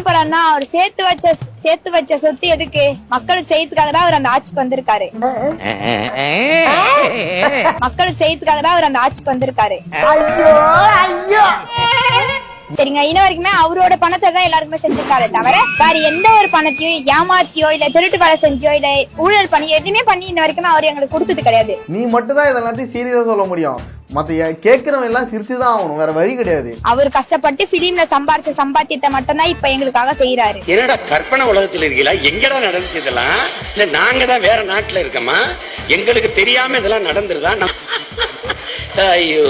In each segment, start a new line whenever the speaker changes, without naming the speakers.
போறாருன்னா அவர் சேர்த்து வச்ச சொத்து எதுக்கு? மக்களுக்கு செய்யறதுக்காக தான் அவர் அந்த ஆட்சிக்கு வந்திருக்காரு. மக்களுக்கு செய்யறதுக்காக தான் அவர் அந்த ஆட்சிக்கு வந்திருக்காரு. சரிங்க, இன்ன வரைக்குமே அவரோட பணத்தை தான் எல்லாருக்குமே செஞ்சிருக்காரு தவிர வேற எந்த ஒரு பணத்தையும் ஏமாத்தியோ இல்ல திருட்டு வேலை செஞ்சோ இல்ல ஊழல் பண்ணி எதுவுமே பண்ணி இன்ன வரைக்குமே அவர் எங்களுக்கு கொடுத்தது கிடையாது.
நீ மட்டும் தான் இதெல்லாத்தையும் சீரியஸா சொல்ல முடியும். மத்த கேக்குறவங்க எல்லாம் சிரிச்சுதான் ஆகணும், வேற வழி கிடையாது.
அவர் கஷ்டப்பட்டு பிலிம்ல சம்பாரிச்ச சம்பாத்தியத்தை மட்டும் தான் இப்ப எங்களுக்காக செய்யறாரு.
என்னடா கற்பனை உலகத்துல இருக்கீங்களா? எங்கடா நடந்துச்சு இதெல்லாம்? இல்ல நாங்க தான் வேற நாட்டுல இருக்கோமா? எங்களுக்கு தெரியாம இதெல்லாம் நடந்துருதா? ஐயோ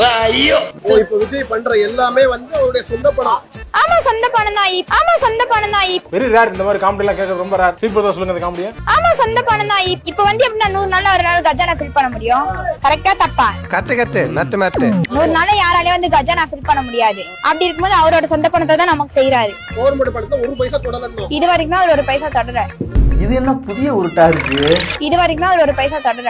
ஐயோ.
இப்ப விஜய் பண்ற எல்லாமே அவருடைய சொந்த பணம்.
ஆமா, சொந்த பணம் தான். ஆமா, சொந்த பணம் தான்.
வெரி ரேர் இந்த மாதிரி காமெடி எல்லாம் கேட்க ரொம்ப ரேர். சீப்பர் தான் சொல்லுங்க அந்த காமெடியா.
ஆமா, சொந்த பணம் தான். இப்ப எப்படின்னா 100 நாள்ல ஒரு நாள் கஜானா ஃபில் பண்ண முடியும்? கரெக்டா தப்பா?
கரெக்ட் மேட்
100 நாள்ல யாராலையும் கஜானா ஃபில் பண்ண முடியாது. அப்படி இருக்கும்போது அவரோட சொந்த பணத்தை தான் நமக்கு செய்யறாரு.
கவர்மெண்ட் பணத்தை ஒரு பைசா தொடரணும்.
இது வரைக்கும் அவர் ஒரு பைசா தொடர.
இது என்ன புதிய உருட்டா இருக்கு?
இது வரைக்கும் அவர் ஒரு பைசா தொடர.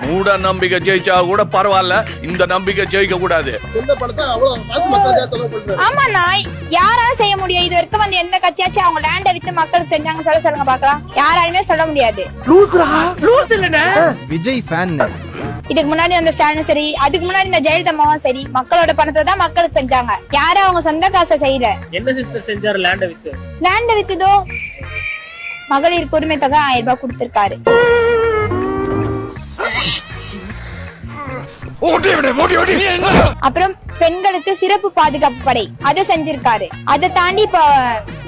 மூட நம்பிக்கை ஜெயிச்சா கூட பரவாயில்ல, இந்த நம்பிக்கை ஜெயிக்க கூடாது.
சொந்த பணத்தை அவ்வளவு காசு மக்களுக்காக செலவு பண்றாரு.
ஆமா, நான் யாரால செய்ய முடியும்? இது வரைக்கும் எந்த கட்சியாச்சும் அவங்க லேண்ட வித்து மக்களுக்கு செஞ்சாங்க சொல்லுங்க பாக்கலாம். யாராலுமே சொல்ல முடியாது.
விஜய் ஃபேன்.
இதுக்கு முன்னாடி அந்த ஸ்டாலினும் சரி, அதுக்கு முன்னாடி இந்த ஜெயலலிதாவும் சரி, மக்களோட பணத்தை தான் மக்களுக்கு செஞ்சாங்க. யாரும் அவங்க சொந்த காசை செய்யல.
என்ன சிஸ்டர் செஞ்சாரு?
லேண்ட வித்துதோ மகளிர் உரிமை தொகை 1000 ரூபாய் கொடுத்திருக்காரு. அப்புறம் பெண்களுக்கு சிறப்பு பாதுகாப்பு படை அதை செஞ்சிருக்காரு. அதை தாண்டி இப்ப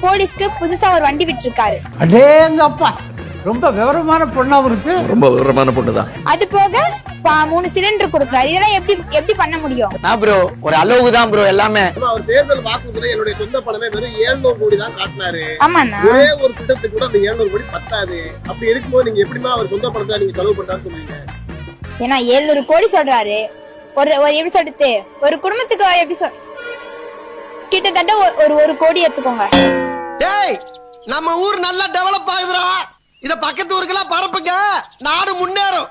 போலீஸ்க்கு புதுசா ஒரு வண்டி விட்டுருக்காரு.
அடேங்கப்பா, ரொம்ப விவரமான பொண்ணா இருக்கு.
ரொம்ப விவரமான பொண்ணுதான்.
அது போக 3 சிலிண்டர் கொடுக்குறாரு. இதெல்லாம் எப்படி பண்ண முடியும்?
ப்ரோ ஒரு அளவுக்கு தான் ப்ரோ எல்லாமே.
அவர் தேர்தல் வாக்குறுதியில என்னுடைய சொந்த பணமே வெறும் 700 கோடி தான் காட்டினாரு.
ஆமாண்ணா,
ஒரே ஒரு திட்டத்துக்கு கூட அந்த 700 கோடி பத்தாது. அப்படி இருக்கும்போது நீங்க எப்படிமா அவர் சொந்த பணத்தை நீங்க செலவு பண்றாருன்னு சொல்றீங்க?
ஏன்னா 700 கோடி சொல்றாரு. ஒரு எப்படி சொல்றது, ஒரு குடும்பத்துக்கு எப்படி கிட்டத்தட்ட ஒரு கோடி எடுத்துக்கோங்க.
டேய், நம்ம ஊர் நல்லா டெவலப் ஆகுதுடா. இத பக்கத்து ஊருக்கெல்லாம் பரப்புங்க, நாடு முன்னேறும்.